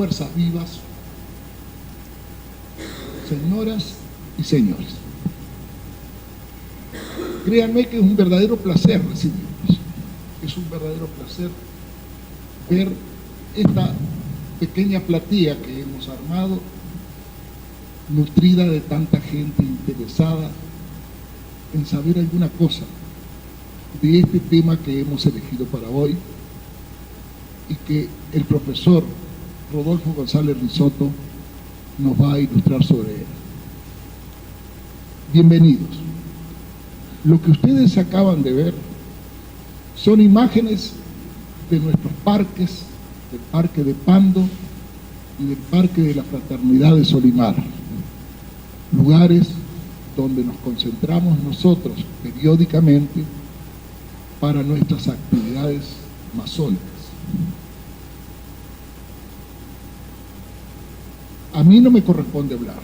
Fuerzas vivas, señoras y señores. Créanme que es un verdadero placer recibirlos. Es un verdadero placer ver esta pequeña platilla que hemos armado, nutrida de tanta gente interesada en saber alguna cosa de este tema que hemos elegido para hoy y que el profesor Rodolfo González Risotto nos va a ilustrar sobre él. Bienvenidos. Lo que ustedes acaban de ver son imágenes de nuestros parques, del Parque de Pando y del Parque de la Fraternidad de Solimar, lugares donde nos concentramos nosotros periódicamente para nuestras actividades masónicas. A mí no me corresponde hablar.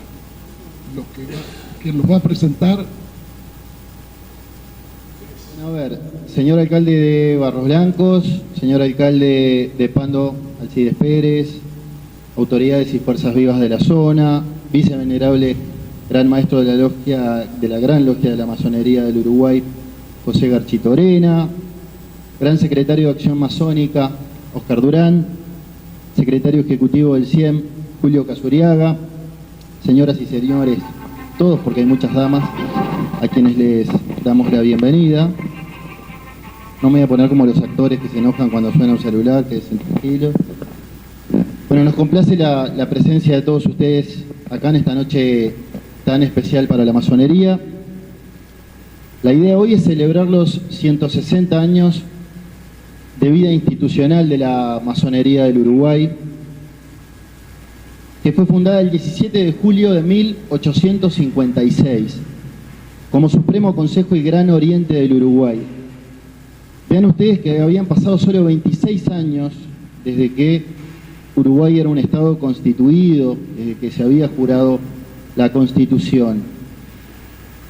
Quien los va a presentar. A ver, señor alcalde de Barros Blancos, señor alcalde de Pando, Alcides Pérez, autoridades y fuerzas vivas de la zona, vicevenerable gran maestro de la Gran Logia de la Masonería del Uruguay, José Garchitorena, gran secretario de Acción Masónica, Oscar Durán, secretario ejecutivo del CIEM, Julio Casuriaga, señoras y señores, todos porque hay muchas damas a quienes les damos la bienvenida. No me voy a poner como los actores que se enojan cuando suena un celular, que es tranquilo. Bueno, nos complace la presencia de todos ustedes acá en esta noche tan especial para la masonería. La idea hoy es celebrar los 160 años de vida institucional de la masonería del Uruguay, que fue fundada el 17 de julio de 1856 como Supremo Consejo y Gran Oriente del Uruguay. Vean ustedes que habían pasado solo 26 años desde que Uruguay era un estado constituido, desde que se había jurado la Constitución.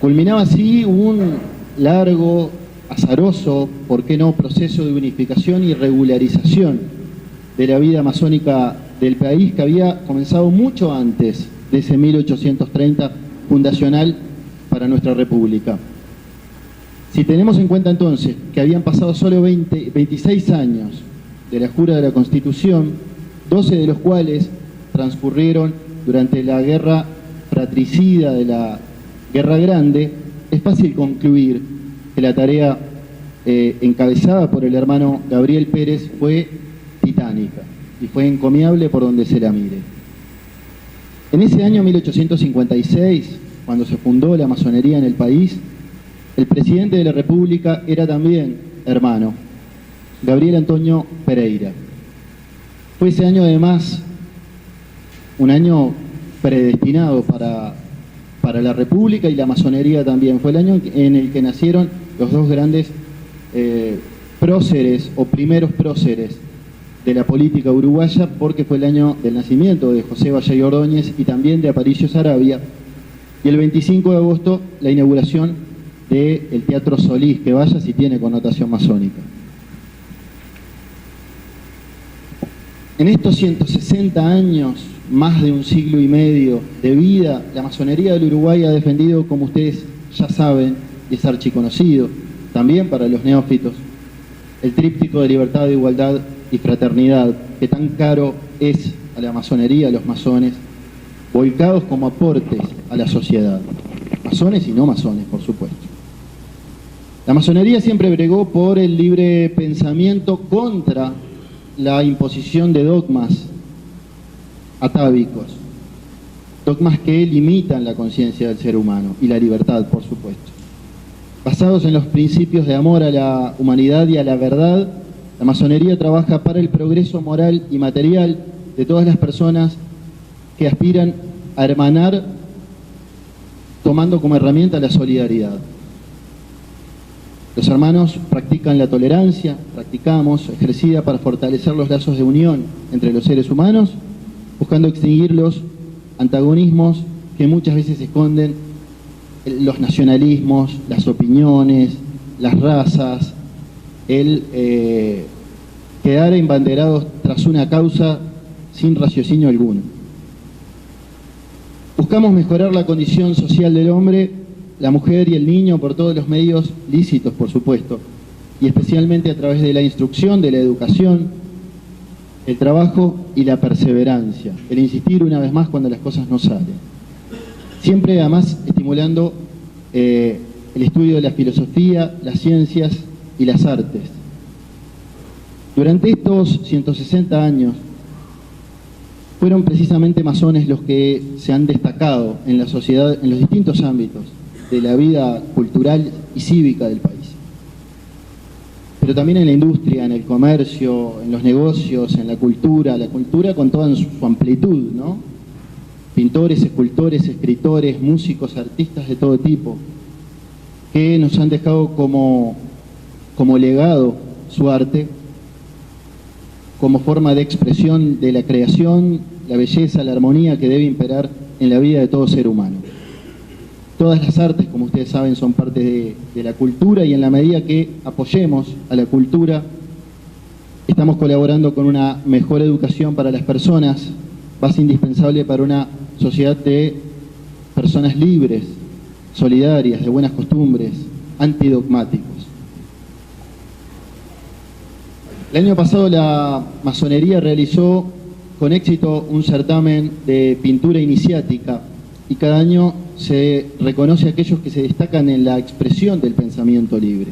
Culminaba así un largo, azaroso, ¿por qué no?, proceso de unificación y regularización de la vida masónica del país, que había comenzado mucho antes de ese 1830 fundacional para nuestra República. Si tenemos en cuenta entonces que habían pasado solo 26 años de la jura de la Constitución, 12 de los cuales transcurrieron durante la guerra fratricida de la Guerra Grande, es fácil concluir que la tarea encabezada por el hermano Gabriel Pérez fue titánica y fue encomiable por donde se la mire. En ese año 1856, cuando se fundó la masonería en el país, el presidente de la República era también hermano, Gabriel Antonio Pereira. Fue ese año además un año predestinado para la República y la masonería también. Fue el año en el que nacieron los dos grandes próceres o primeros próceres de la política uruguaya, porque fue el año del nacimiento de José Valle y Ordóñez y también de Aparicio Saravia, y el 25 de agosto la inauguración del Teatro Solís, que vaya si tiene connotación masónica. En estos 160 años, más de un siglo y medio de vida, la masonería del Uruguay ha defendido, como ustedes ya saben, y es archiconocido, también para los neófitos, el tríptico de libertad, igualdad y fraternidad, que tan caro es a la masonería, a los masones, volcados como aportes a la sociedad, masones y no masones, por supuesto. La masonería siempre bregó por el libre pensamiento contra la imposición de dogmas atávicos, dogmas que limitan la conciencia del ser humano y la libertad, por supuesto. Basados en los principios de amor a la humanidad y a la verdad, la masonería trabaja para el progreso moral y material de todas las personas que aspiran a hermanar, tomando como herramienta la solidaridad. Los hermanos practican la tolerancia, ejercida para fortalecer los lazos de unión entre los seres humanos, buscando extinguir los antagonismos que muchas veces esconden los nacionalismos, las opiniones, las razas, el quedar embanderados tras una causa sin raciocinio alguno. Buscamos mejorar la condición social del hombre, la mujer y el niño por todos los medios lícitos, por supuesto, y especialmente a través de la instrucción, de la educación, el trabajo y la perseverancia, el insistir una vez más cuando las cosas no salen. Siempre además estimulando el estudio de la filosofía, las ciencias y las artes. Durante estos 160 años fueron precisamente masones los que se han destacado en la sociedad, en los distintos ámbitos de la vida cultural y cívica del país. Pero también en la industria, en el comercio, en los negocios, en la cultura con toda su amplitud, ¿no? Pintores, escultores, escritores, músicos, artistas de todo tipo, que nos han dejado como legado su arte, como forma de expresión de la creación, la belleza, la armonía que debe imperar en la vida de todo ser humano. Todas las artes, como ustedes saben, son parte de la cultura, y en la medida que apoyemos a la cultura, estamos colaborando con una mejor educación para las personas, base indispensable para una sociedad de personas libres, solidarias, de buenas costumbres, antidogmáticos. El año pasado la masonería realizó con éxito un certamen de pintura iniciática, y cada año se reconoce a aquellos que se destacan en la expresión del pensamiento libre.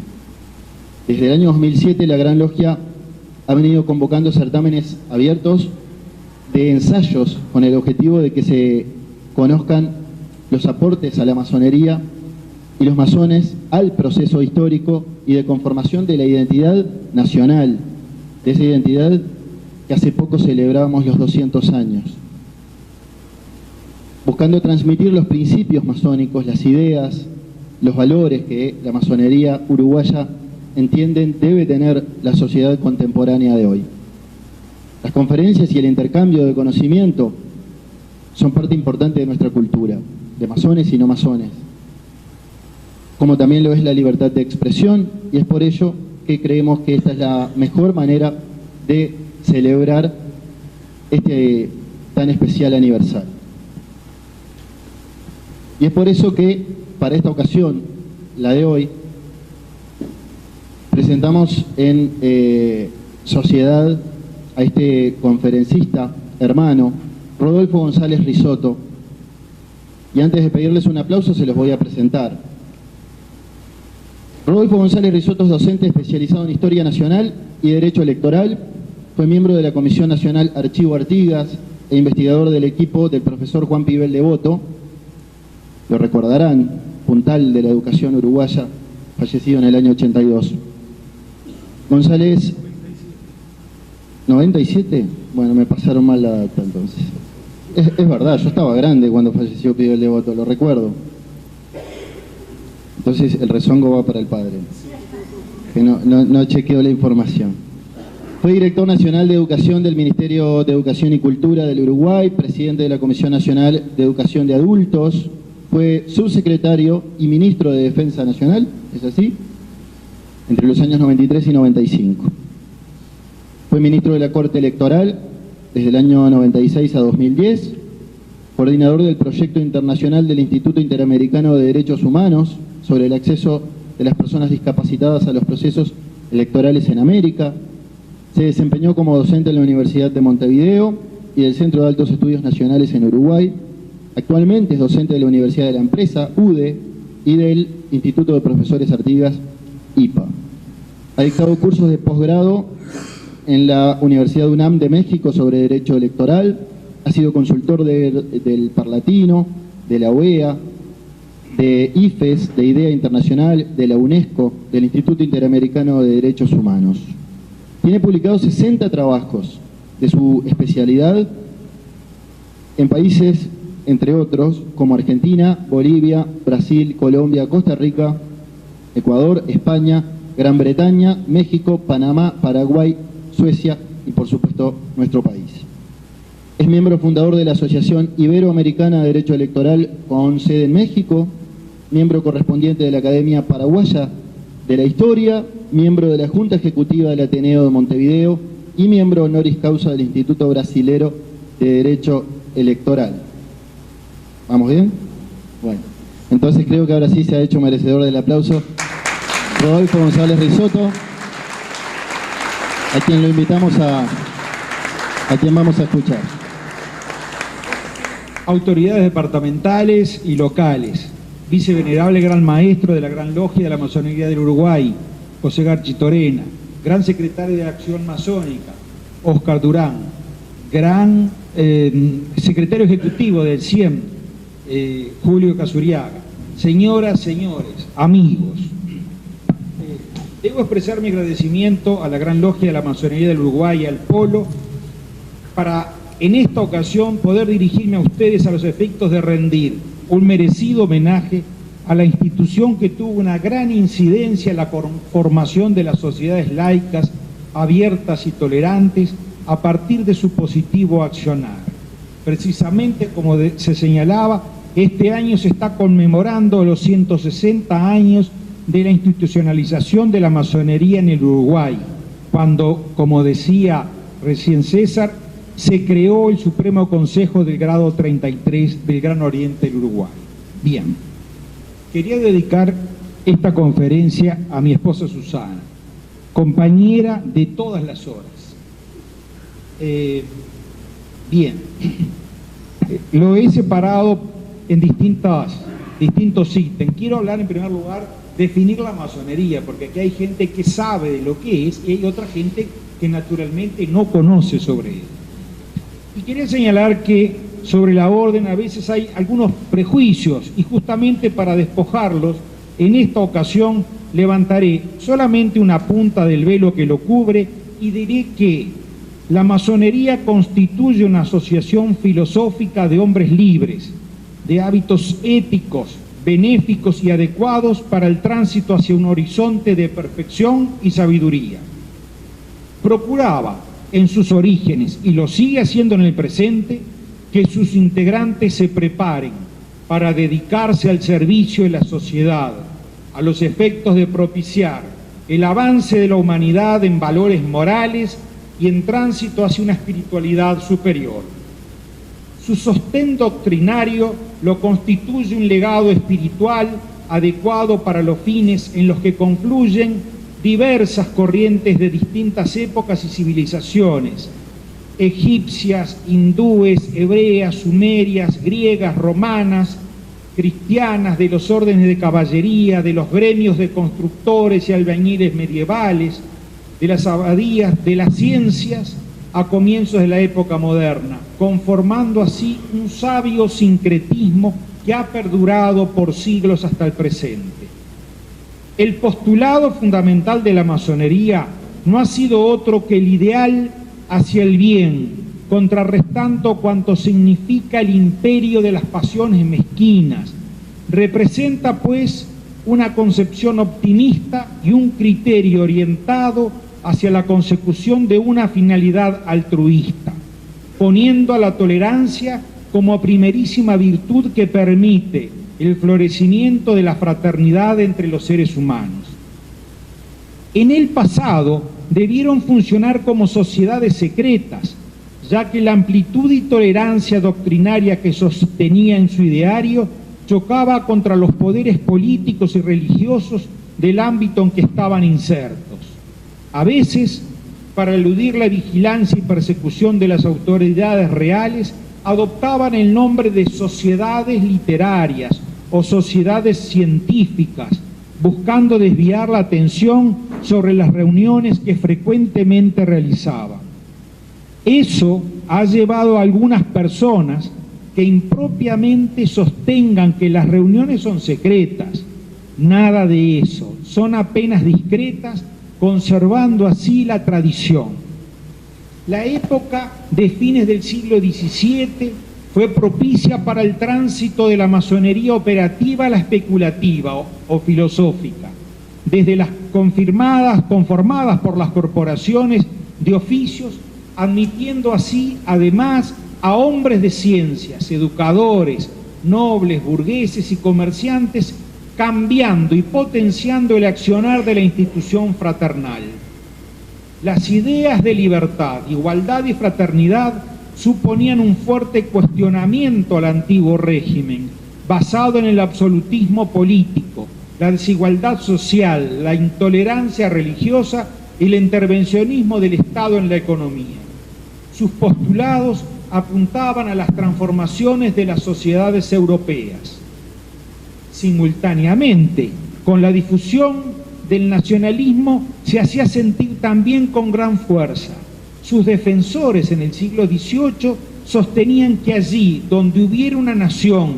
Desde el año 2007 la Gran Logia ha venido convocando certámenes abiertos de ensayos con el objetivo de que se conozcan los aportes a la masonería y los masones al proceso histórico y de conformación de la identidad nacional, de esa identidad que hace poco celebrábamos los 200 años. Buscando transmitir los principios masónicos, las ideas, los valores que la masonería uruguaya entienden debe tener la sociedad contemporánea de hoy. Las conferencias y el intercambio de conocimiento son parte importante de nuestra cultura, de masones y no masones, como también lo es la libertad de expresión, y es por ello que creemos que esta es la mejor manera de celebrar este tan especial aniversario. Y es por eso que para esta ocasión, la de hoy, presentamos en sociedad a este conferencista hermano, Rodolfo González Risotto, y antes de pedirles un aplauso se los voy a presentar. Rodolfo González Risotto es docente especializado en Historia Nacional y Derecho Electoral, fue miembro de la Comisión Nacional Archivo Artigas e investigador del equipo del profesor Juan Pibel Devoto, lo recordarán, puntal de la educación uruguaya, fallecido en el año 82. González, 97, bueno, me pasaron mal la data entonces. Es verdad, yo estaba grande cuando falleció Pibel Devoto, lo recuerdo. Entonces el rezongo va para el padre, que no chequeó la información. Fue director nacional de Educación del Ministerio de Educación y Cultura del Uruguay, presidente de la Comisión Nacional de Educación de Adultos, fue subsecretario y ministro de Defensa Nacional, ¿es así?, entre los años 93 y 95. Fue ministro de la Corte Electoral desde el año 96 a 2010, coordinador del proyecto internacional del Instituto Interamericano de Derechos Humanos sobre el acceso de las personas discapacitadas a los procesos electorales en América. Se desempeñó como docente en la Universidad de Montevideo y del Centro de Altos Estudios Nacionales en Uruguay. Actualmente es docente de la Universidad de la Empresa, UDE, y del Instituto de Profesores Artigas, IPA. Ha dictado cursos de posgrado en la Universidad UNAM de México sobre Derecho Electoral, ha sido consultor del Parlatino, de la OEA, de IFES, de IDEA Internacional, de la UNESCO, del Instituto Interamericano de Derechos Humanos. Tiene publicados 60 trabajos de su especialidad en países, entre otros, como Argentina, Bolivia, Brasil, Colombia, Costa Rica, Ecuador, España, Gran Bretaña, México, Panamá, Paraguay, Suecia y, por supuesto, nuestro país. Es miembro fundador de la Asociación Iberoamericana de Derecho Electoral con sede en México, miembro correspondiente de la Academia Paraguaya de la Historia, miembro de la Junta Ejecutiva del Ateneo de Montevideo y miembro honoris causa del Instituto Brasilero de Derecho Electoral. ¿Vamos bien? Bueno, entonces creo que ahora sí se ha hecho merecedor del aplauso Rodolfo González Risotto, a quien lo invitamos a quien vamos a escuchar. Autoridades departamentales y locales, vicevenerable gran maestro de la Gran Logia de la Masonería del Uruguay, José Garchitorena, gran secretario de Acción Masónica, Óscar Durán, gran secretario ejecutivo del CIEM, Julio Casuriaga, señoras, señores, amigos. Debo expresar mi agradecimiento a la Gran Logia de la Masonería del Uruguay y al Polo para, en esta ocasión, poder dirigirme a ustedes a los efectos de rendir un merecido homenaje a la institución que tuvo una gran incidencia en la formación de las sociedades laicas, abiertas y tolerantes a partir de su positivo accionar. Precisamente como se señalaba, este año se está conmemorando los 160 años de la institucionalización de la masonería en el Uruguay, cuando, como decía recién César, se creó el Supremo Consejo del Grado 33 del Gran Oriente del Uruguay. Bien, quería dedicar esta conferencia a mi esposa Susana, compañera de todas las horas. Bien, lo he separado en distintos ítems. Quiero hablar en primer lugar, definir la masonería, porque aquí hay gente que sabe de lo que es y hay otra gente que naturalmente no conoce sobre él. Y quería señalar que sobre la orden a veces hay algunos prejuicios y justamente para despojarlos, en esta ocasión levantaré solamente una punta del velo que lo cubre y diré que la masonería constituye una asociación filosófica de hombres libres, de hábitos éticos, benéficos y adecuados para el tránsito hacia un horizonte de perfección y sabiduría. Procuraba en sus orígenes, y lo sigue haciendo en el presente, que sus integrantes se preparen para dedicarse al servicio de la sociedad, a los efectos de propiciar el avance de la humanidad en valores morales y en tránsito hacia una espiritualidad superior. Su sostén doctrinario lo constituye un legado espiritual adecuado para los fines en los que confluyen diversas corrientes de distintas épocas y civilizaciones, egipcias, hindúes, hebreas, sumerias, griegas, romanas, cristianas, de los órdenes de caballería, de los gremios de constructores y albañiles medievales, de las abadías, de las ciencias, a comienzos de la época moderna, conformando así un sabio sincretismo que ha perdurado por siglos hasta el presente. El postulado fundamental de la masonería no ha sido otro que el ideal hacia el bien, contrarrestando cuanto significa el imperio de las pasiones mezquinas. Representa, pues, una concepción optimista y un criterio orientado hacia la consecución de una finalidad altruista, poniendo a la tolerancia como primerísima virtud que permite el florecimiento de la fraternidad entre los seres humanos. En el pasado debieron funcionar como sociedades secretas, ya que la amplitud y tolerancia doctrinaria que sostenía en su ideario chocaba contra los poderes políticos y religiosos del ámbito en que estaban insertos. A veces, para eludir la vigilancia y persecución de las autoridades reales, adoptaban el nombre de sociedades literarias o sociedades científicas, buscando desviar la atención sobre las reuniones que frecuentemente realizaban. Eso ha llevado a algunas personas que impropiamente sostengan que las reuniones son secretas. Nada de eso, son apenas discretas, conservando así la tradición. La época de fines del siglo XVII fue propicia para el tránsito de la masonería operativa a la especulativa o filosófica, desde las conformadas por las corporaciones de oficios, admitiendo así además a hombres de ciencias, educadores, nobles, burgueses y comerciantes, cambiando y potenciando el accionar de la institución fraternal. Las ideas de libertad, igualdad y fraternidad suponían un fuerte cuestionamiento al antiguo régimen, basado en el absolutismo político, la desigualdad social, la intolerancia religiosa y el intervencionismo del Estado en la economía. Sus postulados apuntaban a las transformaciones de las sociedades europeas. Simultáneamente, con la difusión del nacionalismo se hacía sentir también con gran fuerza. Sus defensores en el siglo XVIII sostenían que allí donde hubiera una nación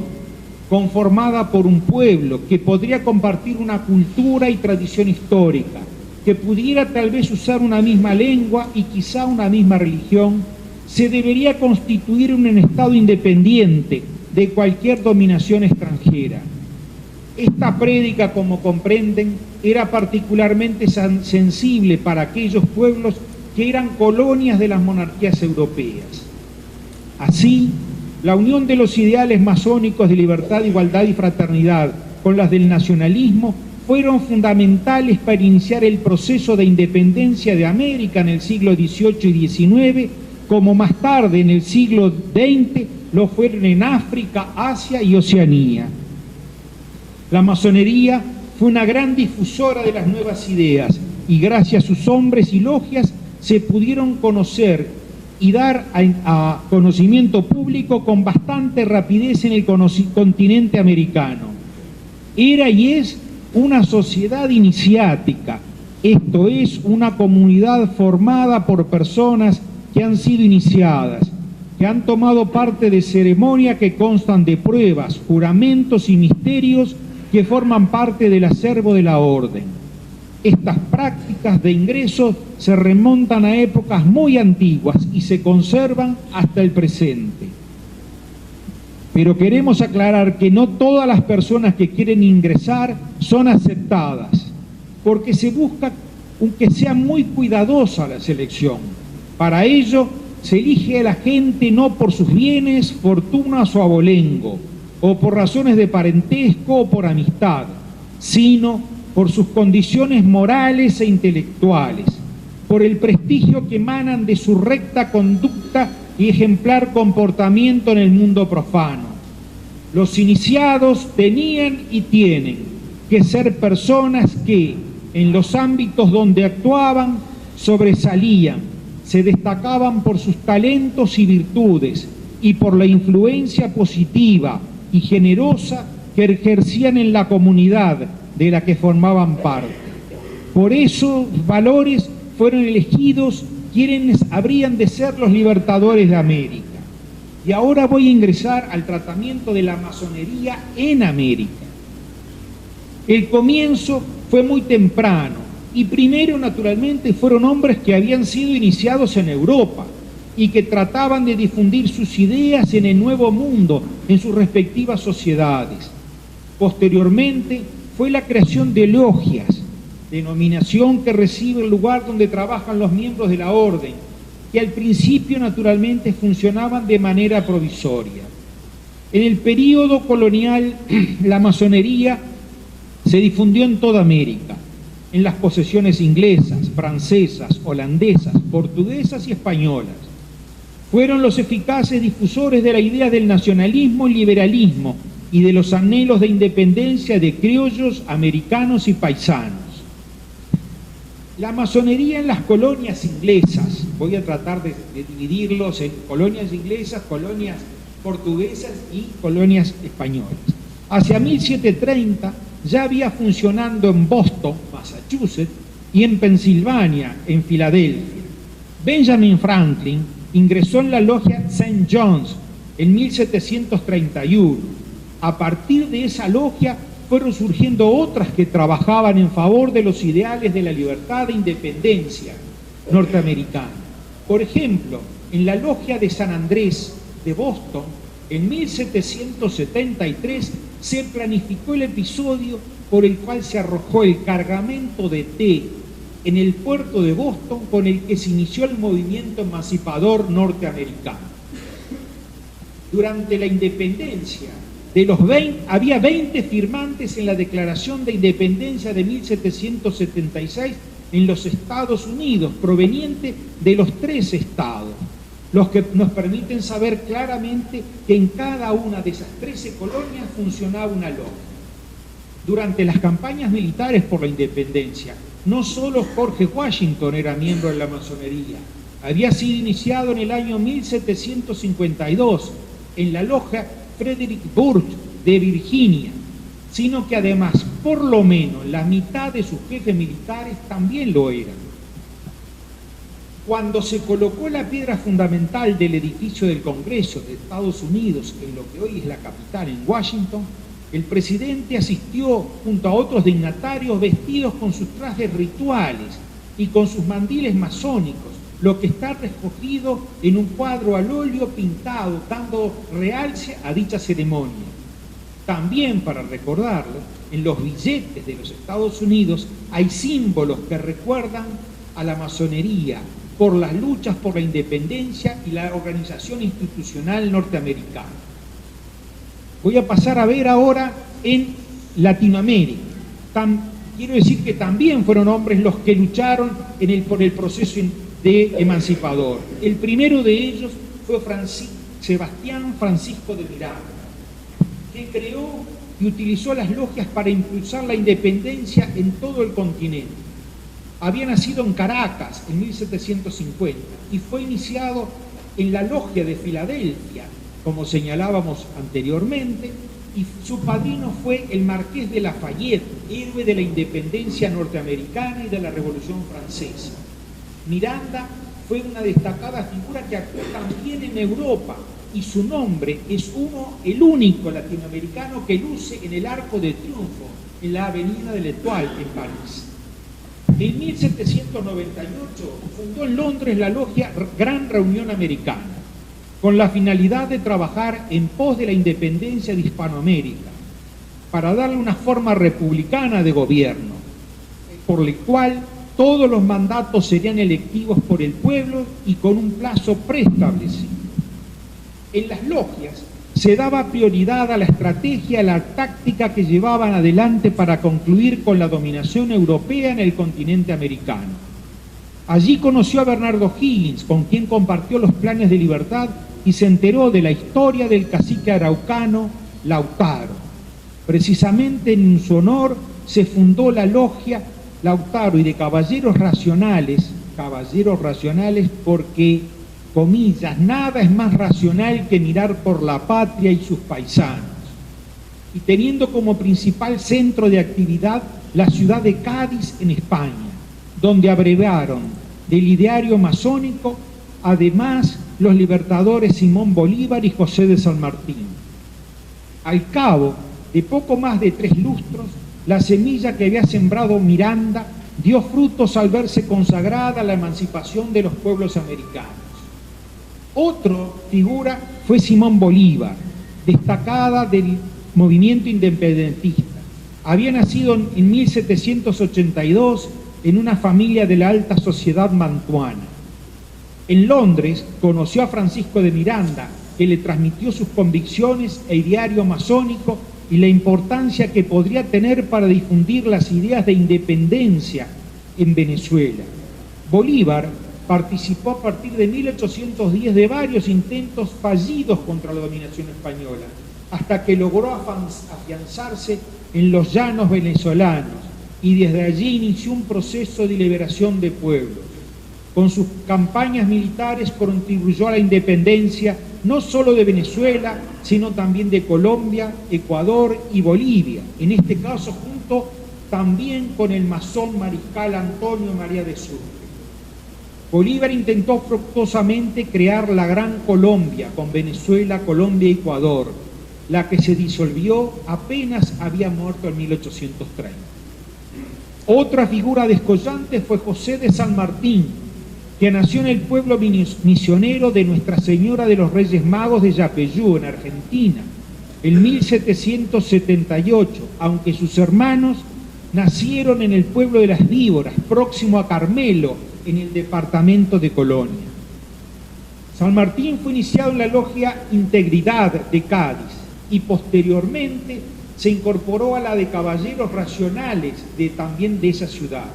conformada por un pueblo que podría compartir una cultura y tradición histórica, que pudiera tal vez usar una misma lengua y quizá una misma religión, se debería constituir un Estado independiente de cualquier dominación extranjera. Esta prédica, como comprenden, era particularmente sensible para aquellos pueblos que eran colonias de las monarquías europeas. Así, la unión de los ideales masónicos de libertad, igualdad y fraternidad con las del nacionalismo fueron fundamentales para iniciar el proceso de independencia de América en el siglo XVIII y XIX, como más tarde en el siglo XX lo fueron en África, Asia y Oceanía. La masonería fue una gran difusora de las nuevas ideas y gracias a sus hombres y logias se pudieron conocer y dar a conocimiento público con bastante rapidez en el continente americano. Era y es una sociedad iniciática, esto es, una comunidad formada por personas que han sido iniciadas, que han tomado parte de ceremonias que constan de pruebas, juramentos y misterios que forman parte del acervo de la orden. Estas prácticas de ingreso se remontan a épocas muy antiguas y se conservan hasta el presente. Pero queremos aclarar que no todas las personas que quieren ingresar son aceptadas, porque se busca que sea muy cuidadosa la selección. Para ello se elige a la gente no por sus bienes, fortunas o abolengo, o por razones de parentesco o por amistad, sino por sus condiciones morales e intelectuales, por el prestigio que emanan de su recta conducta y ejemplar comportamiento en el mundo profano. Los iniciados tenían y tienen que ser personas que, en los ámbitos donde actuaban, sobresalían, se destacaban por sus talentos y virtudes y por la influencia positiva y generosa que ejercían en la comunidad de la que formaban parte. Por esos valores fueron elegidos quienes habrían de ser los libertadores de América. Y ahora voy a ingresar al tratamiento de la masonería en América. El comienzo fue muy temprano y primero, naturalmente, fueron hombres que habían sido iniciados en Europa y que trataban de difundir sus ideas en el Nuevo Mundo, en sus respectivas sociedades. Posteriormente, fue la creación de logias, denominación que recibe el lugar donde trabajan los miembros de la orden, que al principio naturalmente funcionaban de manera provisoria. En el período colonial, la masonería se difundió en toda América, en las posesiones inglesas, francesas, holandesas, portuguesas y españolas. Fueron los eficaces difusores de la idea del nacionalismo y liberalismo y de los anhelos de independencia de criollos, americanos y paisanos. La masonería en las colonias inglesas, voy a tratar de dividirlos en colonias inglesas, colonias portuguesas y colonias españolas. Hacia 1730 ya había funcionando en Boston, Massachusetts, y en Pensilvania, en Filadelfia. Benjamin Franklin ingresó en la logia St. John's en 1731. A partir de esa logia fueron surgiendo otras que trabajaban en favor de los ideales de la libertad e independencia norteamericana. Por ejemplo, en la logia de San Andrés de Boston, en 1773 se planificó el episodio por el cual se arrojó el cargamento de té en el puerto de Boston con el que se inició el movimiento emancipador norteamericano. Durante la independencia, había 20 firmantes en la Declaración de Independencia de 1776 en los Estados Unidos, proveniente de los 3 estados, los que nos permiten saber claramente que en cada una de esas 13 colonias funcionaba una logia. Durante las campañas militares por la independencia, no solo George Washington era miembro de la masonería, había sido iniciado en el año 1752 en la logia Frederick Burke de Virginia, sino que además, por lo menos, la mitad de sus jefes militares también lo eran. Cuando se colocó la piedra fundamental del edificio del Congreso de Estados Unidos, en lo que hoy es la capital, en Washington, el presidente asistió junto a otros dignatarios vestidos con sus trajes rituales y con sus mandiles masónicos, lo que está recogido en un cuadro al óleo pintado, dando realce a dicha ceremonia. También, para recordarlo, en los billetes de los Estados Unidos hay símbolos que recuerdan a la masonería por las luchas por la independencia y la organización institucional norteamericana. Voy a pasar a ver ahora en Latinoamérica. Quiero decir que también fueron hombres los que lucharon por el proceso de emancipador. El primero de ellos fue Sebastián Francisco de Miranda, que creó y utilizó las logias para impulsar la independencia en todo el continente. Había nacido en Caracas en 1750 y fue iniciado en la logia de Filadelfia, como señalábamos anteriormente, y su padrino fue el Marqués de Lafayette, héroe de la independencia norteamericana y de la Revolución Francesa. Miranda fue una destacada figura que actuó también en Europa y su nombre es el único latinoamericano que luce en el Arco de Triunfo en la Avenida de l'Étoile en París. En 1798 fundó en Londres la logia Gran Reunión Americana con la finalidad de trabajar en pos de la independencia de Hispanoamérica para darle una forma republicana de gobierno, por el cual todos los mandatos serían electivos por el pueblo y con un plazo preestablecido. En las logias se daba prioridad a la estrategia, a la táctica que llevaban adelante para concluir con la dominación europea en el continente americano. Allí conoció a Bernardo Higgins, con quien compartió los planes de libertad y se enteró de la historia del cacique araucano Lautaro. Precisamente en su honor se fundó la logia Lautaro y de caballeros racionales porque, comillas, nada es más racional que mirar por la patria y sus paisanos. Y teniendo como principal centro de actividad la ciudad de Cádiz en España, donde abrevaron del ideario masónico, además, los libertadores Simón Bolívar y José de San Martín. Al cabo de poco más de 3 lustros, la semilla que había sembrado Miranda dio frutos al verse consagrada la emancipación de los pueblos americanos. Otra figura fue Simón Bolívar, destacada del movimiento independentista. Había nacido en 1782 en una familia de la alta sociedad mantuana. En Londres conoció a Francisco de Miranda, que le transmitió sus convicciones e ideario masónico y la importancia que podría tener para difundir las ideas de independencia en Venezuela. Bolívar participó a partir de 1810 de varios intentos fallidos contra la dominación española, hasta que logró afianzarse en los llanos venezolanos y desde allí inició un proceso de liberación de pueblos. Con sus campañas militares contribuyó a la independencia no solo de Venezuela, sino también de Colombia, Ecuador y Bolivia, en este caso junto también con el masón mariscal Antonio María de Sucre. Bolívar intentó fructuosamente crear la Gran Colombia con Venezuela, Colombia y Ecuador, la que se disolvió apenas había muerto en 1830. Otra figura descollante fue José de San Martín, que nació en el pueblo misionero de Nuestra Señora de los Reyes Magos de Yapeyú, en Argentina, en 1778, aunque sus hermanos nacieron en el pueblo de Las Víboras, próximo a Carmelo, en el departamento de Colonia. San Martín fue iniciado en la logia Integridad de Cádiz y posteriormente se incorporó a la de Caballeros Racionales también de esa ciudad.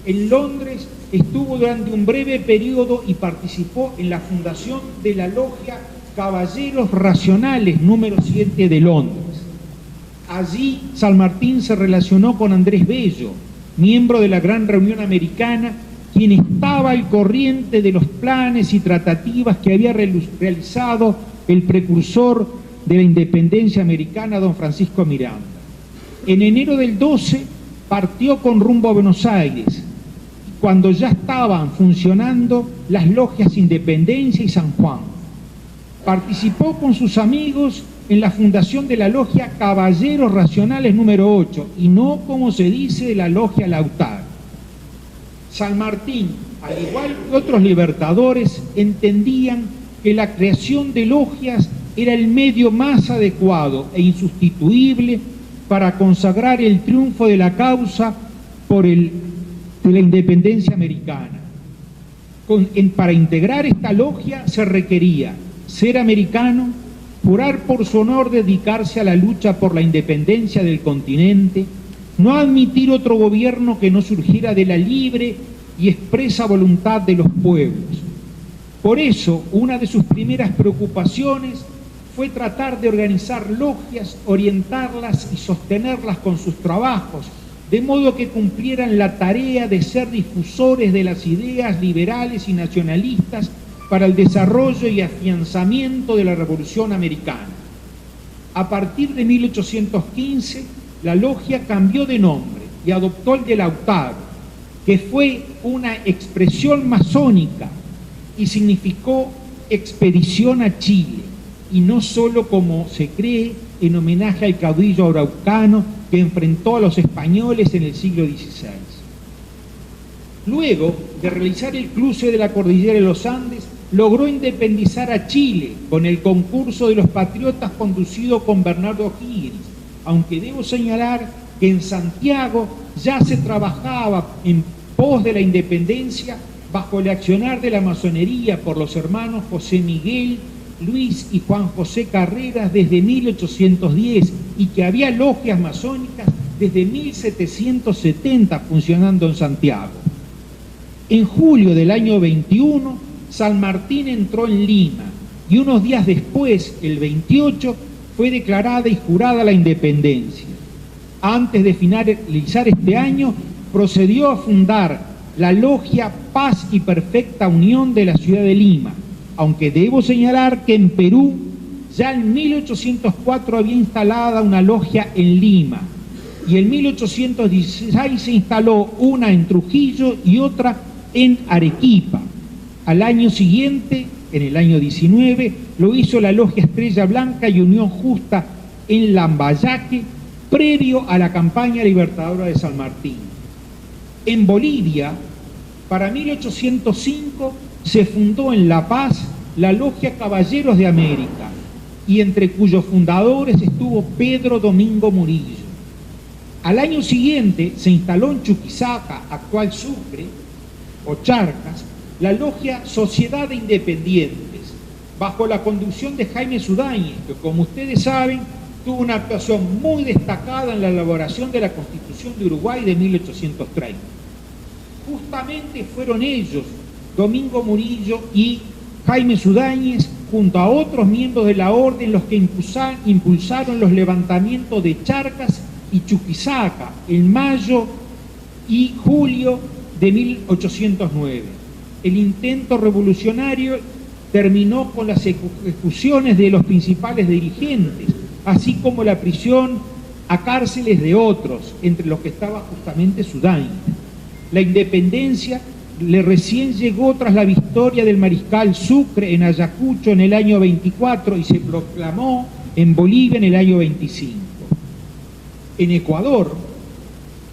En Londres estuvo durante un breve periodo y participó en la fundación de la logia Caballeros Racionales número 7 de Londres. Allí San Martín se relacionó con Andrés Bello, miembro de la Gran Reunión Americana, quien estaba al corriente de los planes y tratativas que había realizado el precursor de la independencia americana, don Francisco Miranda. En enero del 12 partió con rumbo a Buenos Aires, cuando ya estaban funcionando las logias Independencia y San Juan. Participó con sus amigos en la fundación de la logia Caballeros Racionales número 8, y no, como se dice, de la logia Lautaro. San Martín, al igual que otros libertadores, entendían que la creación de logias era el medio más adecuado e insustituible para consagrar el triunfo de la causa de la independencia americana. Para integrar esta logia se requería ser americano, jurar por su honor dedicarse a la lucha por la independencia del continente, no admitir otro gobierno que no surgiera de la libre y expresa voluntad de los pueblos. Por eso, una de sus primeras preocupaciones fue tratar de organizar logias, orientarlas y sostenerlas con sus trabajos, de modo que cumplieran la tarea de ser difusores de las ideas liberales y nacionalistas para el desarrollo y afianzamiento de la Revolución Americana. A partir de 1815, la logia cambió de nombre y adoptó el de Lautaro, que fue una expresión masónica y significó expedición a Chile, y no solo, como se cree, en homenaje al caudillo araucano que enfrentó a los españoles en el siglo XVI. Luego de realizar el cruce de la cordillera de los Andes, logró independizar a Chile con el concurso de los patriotas conducido con Bernardo Higgins, aunque debo señalar que en Santiago ya se trabajaba en pos de la independencia bajo el accionar de la masonería por los hermanos José Miguel, Luis y Juan José Carreras desde 1810, y que había logias masónicas desde 1770 funcionando en Santiago. En julio del año 21, San Martín entró en Lima y unos días después, el 28, fue declarada y jurada la independencia. Antes de finalizar este año, procedió a fundar la logia Paz y Perfecta Unión de la ciudad de Lima, aunque debo señalar que en Perú ya en 1804 había instalada una logia en Lima y en 1816 se instaló una en Trujillo y otra en Arequipa. Al año siguiente, en el año 19, lo hizo la logia Estrella Blanca y Unión Justa en Lambayaque, previo a la campaña libertadora de San Martín. En Bolivia, para 1805, se fundó en La Paz la logia Caballeros de América, y entre cuyos fundadores estuvo Pedro Domingo Murillo. Al año siguiente se instaló en Chuquisaca, actual Sucre, o Charcas, la logia Sociedad de Independientes, bajo la conducción de Jaime Sudáñez, que como ustedes saben, tuvo una actuación muy destacada en la elaboración de la Constitución de Uruguay de 1830. Justamente fueron ellos, Domingo Murillo y Jaime Sudáñez, junto a otros miembros de la orden, los que impulsaron los levantamientos de Charcas y Chuquisaca en mayo y julio de 1809. El intento revolucionario terminó con las ejecuciones de los principales dirigentes, así como la prisión a cárceles de otros, entre los que estaba justamente Sudáñez. La independencia recién llegó tras la victoria del mariscal Sucre en Ayacucho en el año 24 y se proclamó en Bolivia en el año 25. En Ecuador,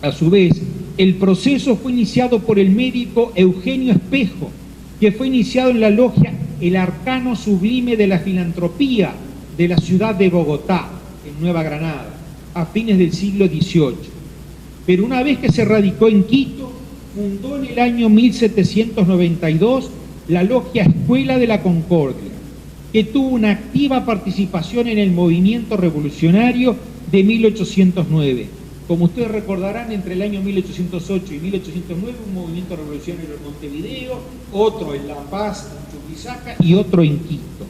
a su vez, el proceso fue iniciado por el médico Eugenio Espejo, que fue iniciado en la logia El Arcano Sublime de la Filantropía de la ciudad de Bogotá, en Nueva Granada, a fines del siglo XVIII. Pero una vez que se radicó en Quito, fundó en el año 1792 la logia Escuela de la Concordia, que tuvo una activa participación en el movimiento revolucionario de 1809. Como ustedes recordarán, entre el año 1808 y 1809 un movimiento revolucionario en Montevideo, otro en La Paz, en Chuquisaca y otro en Quito.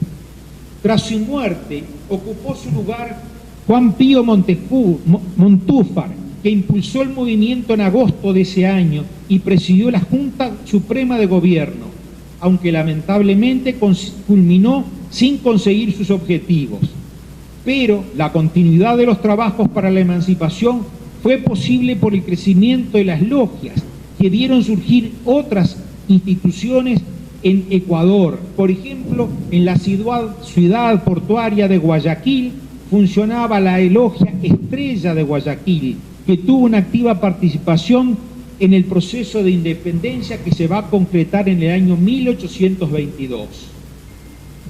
Tras su muerte, ocupó su lugar Juan Pío Montúfar, que impulsó el movimiento en agosto de ese año y presidió la Junta Suprema de Gobierno, aunque lamentablemente culminó sin conseguir sus objetivos. Pero la continuidad de los trabajos para la emancipación fue posible por el crecimiento de las logias, que vieron surgir otras instituciones en Ecuador. Por ejemplo, en la ciudad portuaria de Guayaquil funcionaba la logia Estrella de Guayaquil, que tuvo una activa participación en el proceso de independencia que se va a concretar en el año 1822.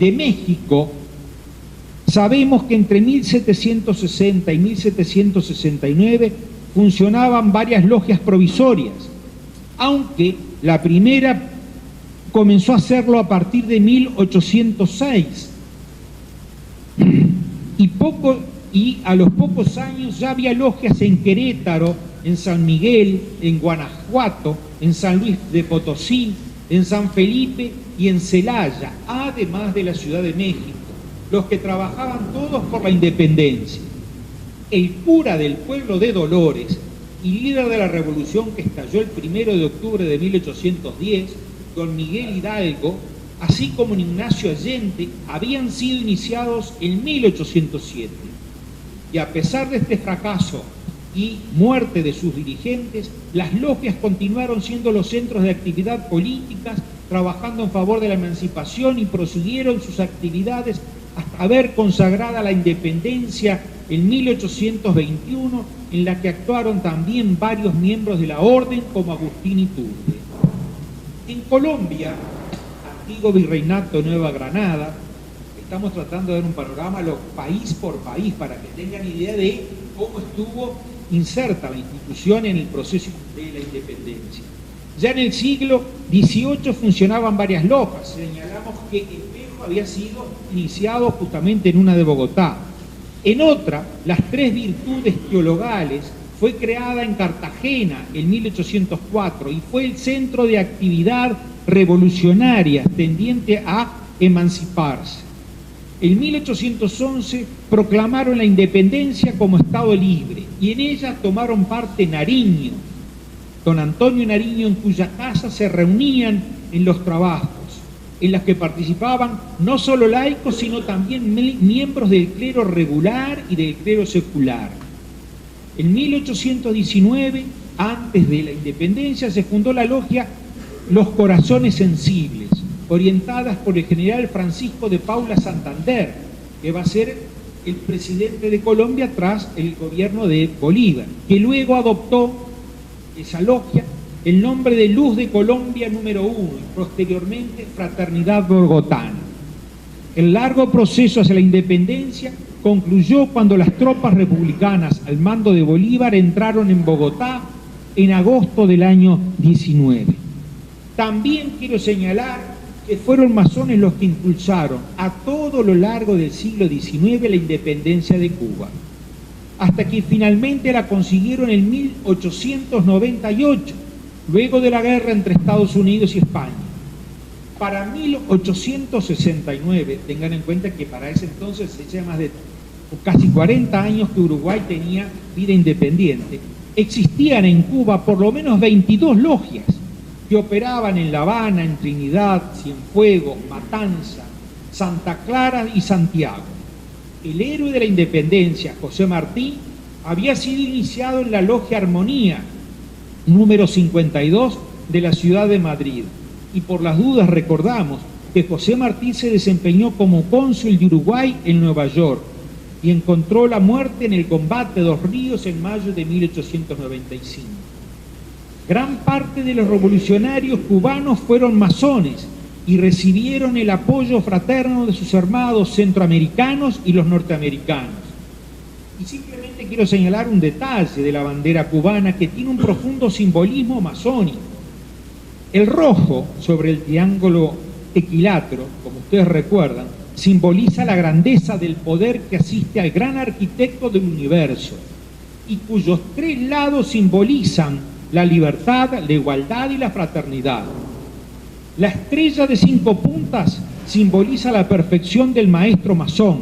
De México, sabemos que entre 1760 y 1769 funcionaban varias logias provisorias, aunque la primera comenzó a hacerlo a partir de 1806 y a los pocos años ya había logias en Querétaro, en San Miguel, en Guanajuato, en San Luis de Potosí, en San Felipe y en Celaya, además de la Ciudad de México, los que trabajaban todos por la independencia. El cura del pueblo de Dolores y líder de la revolución que estalló el 1 de octubre de 1810, don Miguel Hidalgo, así como Ignacio Allende, habían sido iniciados en 1807. Y a pesar de este fracaso y muerte de sus dirigentes, las logias continuaron siendo los centros de actividad políticas, trabajando en favor de la emancipación y prosiguieron sus actividades hasta haber consagrada la independencia en 1821, en la que actuaron también varios miembros de la orden como Agustín Iturbe. En Colombia, antiguo virreinato de Nueva Granada, estamos tratando de dar un panorama país por país para que tengan idea de cómo estuvo inserta la institución en el proceso de la independencia. Ya en el siglo XVIII funcionaban varias logias. Señalamos que Espejo había sido iniciado justamente en una de Bogotá. En otra, las tres virtudes teologales Fue creada en Cartagena en 1804 y fue el centro de actividad revolucionaria tendiente a emanciparse. En 1811 proclamaron la independencia como Estado libre y en ella tomaron parte Nariño, don Antonio Nariño, en cuya casa se reunían en los trabajos, en las que participaban no solo laicos, sino también miembros del clero regular y del clero secular. En 1819, antes de la independencia, se fundó la logia Los Corazones Sensibles, orientadas por el general Francisco de Paula Santander, que va a ser el presidente de Colombia tras el gobierno de Bolívar, que luego adoptó esa logia el nombre de Luz de Colombia número 1 y posteriormente Fraternidad Bogotana. El largo proceso hacia la independencia concluyó cuando las tropas republicanas al mando de Bolívar entraron en Bogotá en agosto del año 19. También quiero señalar que fueron masones los que impulsaron a todo lo largo del siglo XIX la independencia de Cuba, hasta que finalmente la consiguieron en 1898, luego de la guerra entre Estados Unidos y España. Para 1869, tengan en cuenta que para ese entonces se echa más de casi 40 años que Uruguay tenía vida independiente, existían en Cuba por lo menos 22 logias que operaban en La Habana, en Trinidad, Cienfuegos, Matanza, Santa Clara y Santiago. El héroe de la independencia, José Martí, había sido iniciado en la logia Armonía, número 52 de la ciudad de Madrid. Y por las dudas recordamos que José Martí se desempeñó como cónsul de Uruguay en Nueva York y encontró la muerte en el combate de Dos Ríos en mayo de 1895. Gran parte de los revolucionarios cubanos fueron masones y recibieron el apoyo fraterno de sus hermanos centroamericanos y los norteamericanos. Y simplemente quiero señalar un detalle de la bandera cubana que tiene un profundo simbolismo masónico. El rojo sobre el triángulo equilátero, como ustedes recuerdan, simboliza la grandeza del poder que asiste al gran arquitecto del universo y cuyos tres lados simbolizan la libertad, la igualdad y la fraternidad. La estrella de 5 puntas simboliza la perfección del maestro masón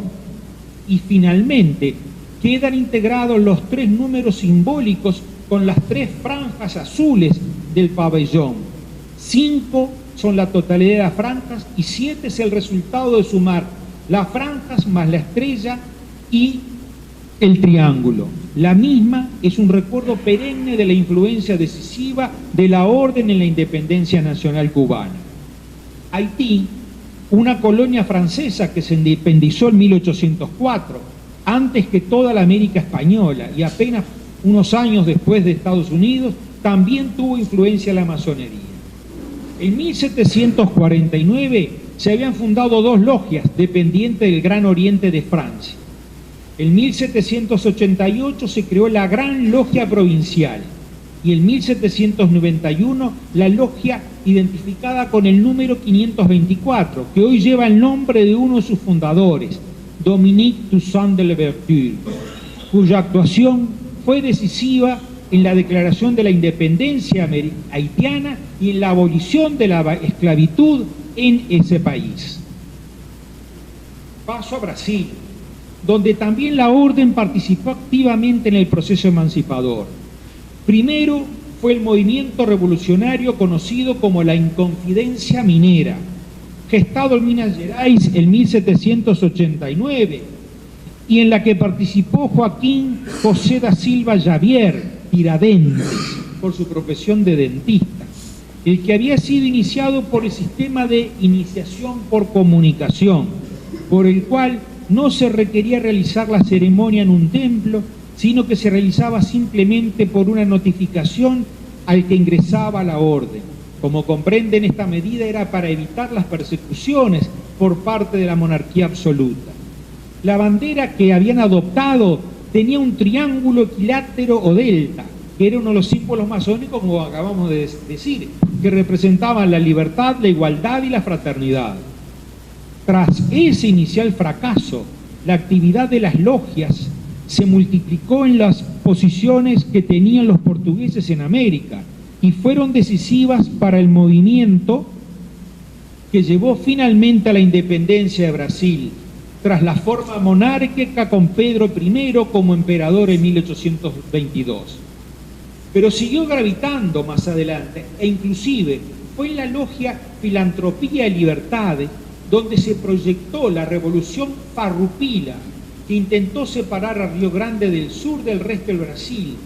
y finalmente quedan integrados los 3 números simbólicos con las 3 franjas azules del pabellón. 5 son la totalidad de las franjas y 7 es el resultado de sumar las franjas más la estrella y el triángulo. La misma es un recuerdo perenne de la influencia decisiva de la orden en la independencia nacional cubana. Haití, una colonia francesa que se independizó en 1804, antes que toda la América española y apenas unos años después de Estados Unidos, también tuvo influencia en la masonería. En 1749 se habían fundado 2 logias dependientes del Gran Oriente de Francia. En 1788 se creó la Gran Logia Provincial y en 1791 la logia identificada con el número 524, que hoy lleva el nombre de uno de sus fundadores, Dominique Toussaint de Louverture, cuya actuación fue decisiva en la declaración de la independencia haitiana y en la abolición de la esclavitud en ese país. Paso a Brasil, donde también la orden participó activamente en el proceso emancipador. Primero fue el movimiento revolucionario conocido como la Inconfidencia Minera, gestado en Minas Gerais en 1789, y en la que participó Joaquín José da Silva Xavier, Tiradentes, por su profesión de dentista, el que había sido iniciado por el sistema de iniciación por comunicación, por el cual no se requería realizar la ceremonia en un templo, sino que se realizaba simplemente por una notificación al que ingresaba a la orden. Como comprenden, esta medida era para evitar las persecuciones por parte de la monarquía absoluta. La bandera que habían adoptado tenía un triángulo equilátero o delta, que era uno de los símbolos masónicos, como acabamos de decir, que representaban la libertad, la igualdad y la fraternidad. Tras ese inicial fracaso, la actividad de las logias se multiplicó en las posiciones que tenían los portugueses en América y fueron decisivas para el movimiento que llevó finalmente a la independencia de Brasil, tras la forma monárquica con Pedro I como emperador en 1822. Pero siguió gravitando más adelante, e inclusive fue en la logia Filantropía y Libertades donde se proyectó la revolución farroupilha, que intentó separar a Río Grande del sur del resto del Brasil,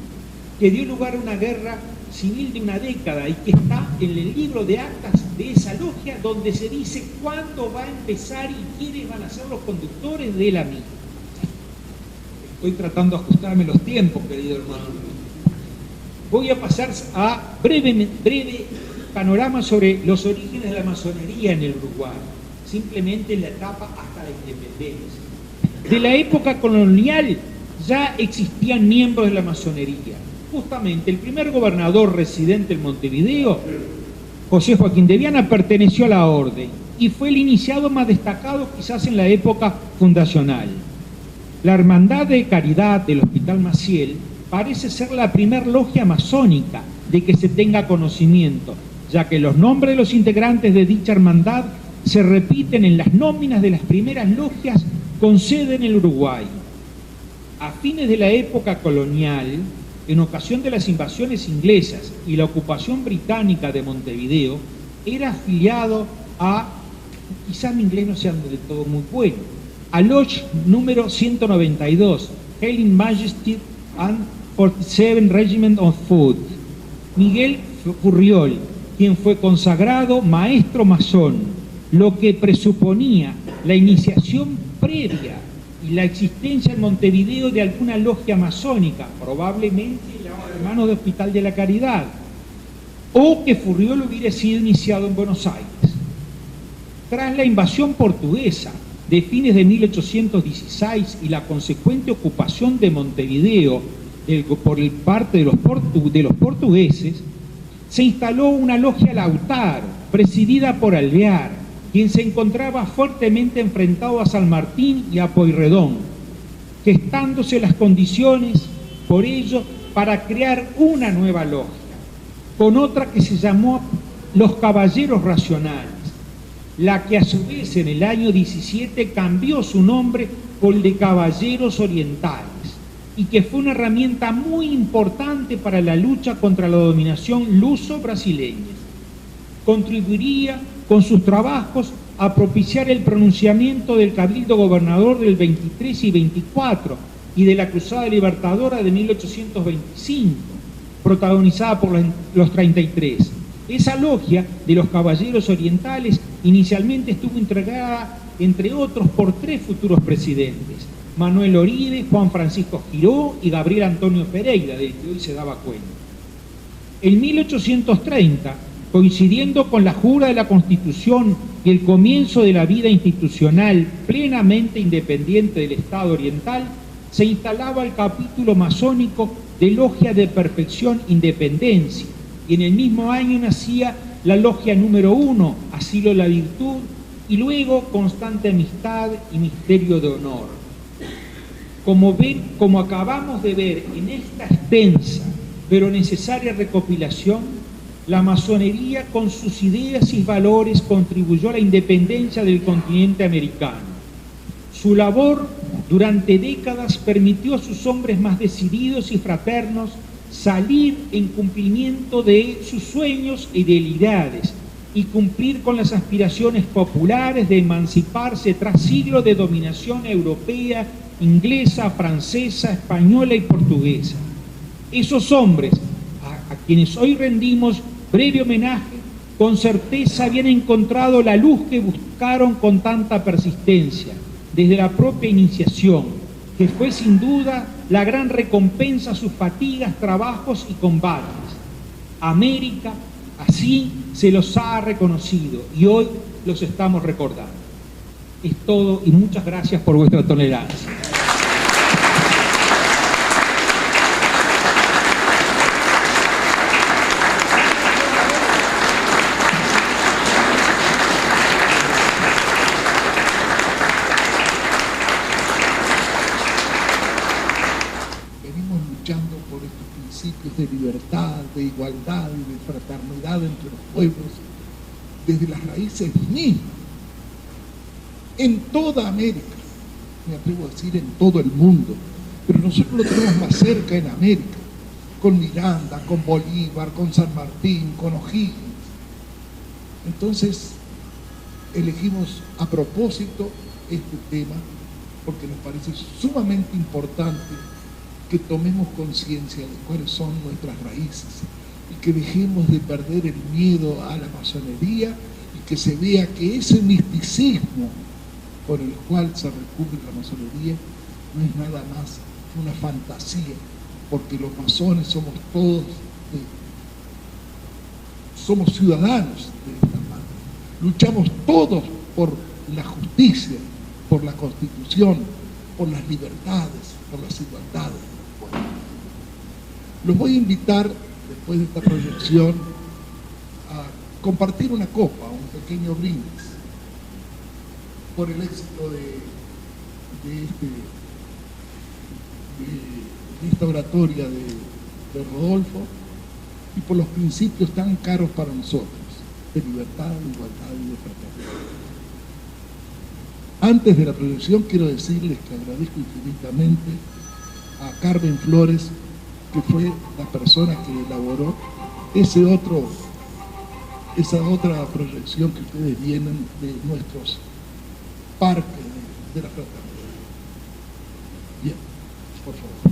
que dio lugar a una guerra civil de una década y que está en el libro de actas de esa logia, donde se dice cuándo va a empezar y quiénes van a ser los conductores de la misma. Estoy tratando de ajustarme los tiempos, querido hermano. Voy a pasar a breve panorama sobre los orígenes de la masonería en el Uruguay, simplemente en la etapa hasta la independencia. De la época colonial ya existían miembros de la masonería. Justamente el primer gobernador residente en Montevideo, José Joaquín de Viana, perteneció a la orden y fue el iniciado más destacado quizás en la época fundacional. La Hermandad de Caridad del Hospital Maciel parece ser la primer logia masónica de que se tenga conocimiento, ya que los nombres de los integrantes de dicha hermandad se repiten en las nóminas de las primeras logias con sede en el Uruguay. A fines de la época colonial, en ocasión de las invasiones inglesas y la ocupación británica de Montevideo, era afiliado a, quizás mi inglés no sea del todo muy bueno, a Lodge número 192, Hailing Majesty and 47 Regiment of Foot, Miguel Furriol, quien fue consagrado maestro masón, lo que presuponía la iniciación previa y la existencia en Montevideo de alguna logia masónica, probablemente los hermanos de Hospital de la Caridad, o que Furriol hubiera sido iniciado en Buenos Aires. Tras la invasión portuguesa de fines de 1816 y la consecuente ocupación de Montevideo por parte de los portugueses, se instaló una logia Lautaro, presidida por Alvear, quien se encontraba fuertemente enfrentado a San Martín y a Pueyrredón, gestándose las condiciones, por ello, para crear una nueva logia, con otra que se llamó los Caballeros Racionales, la que a su vez en el año 17 cambió su nombre por el de Caballeros Orientales, y que fue una herramienta muy importante para la lucha contra la dominación luso-brasileña. Contribuiría con sus trabajos a propiciar el pronunciamiento del Cabildo Gobernador del 23 y 24 y de la Cruzada Libertadora de 1825, protagonizada por los 33. Esa logia de los Caballeros Orientales inicialmente estuvo integrada, entre otros, por 3 futuros presidentes: Manuel Oribe, Juan Francisco Giró y Gabriel Antonio Pereira, del que hoy se daba cuenta. En 1830, coincidiendo con la jura de la Constitución y el comienzo de la vida institucional plenamente independiente del Estado Oriental, se instalaba el capítulo masónico de Logia de Perfección Independencia, y en el mismo año nacía la Logia número 1, Asilo de la Virtud, y luego Constante Amistad y Misterio de Honor. Como acabamos de ver en esta extensa pero necesaria recopilación, la masonería con sus ideas y valores contribuyó a la independencia del continente americano. Su labor durante décadas permitió a sus hombres más decididos y fraternos salir en cumplimiento de sus sueños e idealidades y cumplir con las aspiraciones populares de emanciparse tras siglos de dominación europea, inglesa, francesa, española y portuguesa. Esos hombres, a quienes hoy rendimos breve homenaje, con certeza habían encontrado la luz que buscaron con tanta persistencia, desde la propia iniciación, que fue sin duda la gran recompensa a sus fatigas, trabajos y combates. América así se los ha reconocido y hoy los estamos recordando. Es todo y muchas gracias por vuestra tolerancia. principios de libertad, de igualdad y de fraternidad entre los pueblos, desde las raíces mismas, en toda América, me atrevo a decir en todo el mundo, pero nosotros lo tenemos más cerca en América, con Miranda, con Bolívar, con San Martín, con O'Higgins. Entonces, elegimos a propósito este tema porque nos parece sumamente importante que tomemos conciencia de cuáles son nuestras raíces y que dejemos de perder el miedo a la masonería y que se vea que ese misticismo por el cual se recubre la masonería no es nada más que una fantasía, porque los masones somos todos, somos ciudadanos de esta patria, luchamos todos por la justicia, por la Constitución, por las libertades, por las igualdades. Los voy a invitar, después de esta proyección, a compartir una copa, un pequeño brindis, por el éxito de esta oratoria de Rodolfo y por los principios tan caros para nosotros, de libertad, de igualdad y de fraternidad. Antes de la proyección quiero decirles que agradezco infinitamente a Carmen Flores, que fue la persona que elaboró esa otra proyección que ustedes vienen de nuestros parques de la fraternidad. Bien, por favor.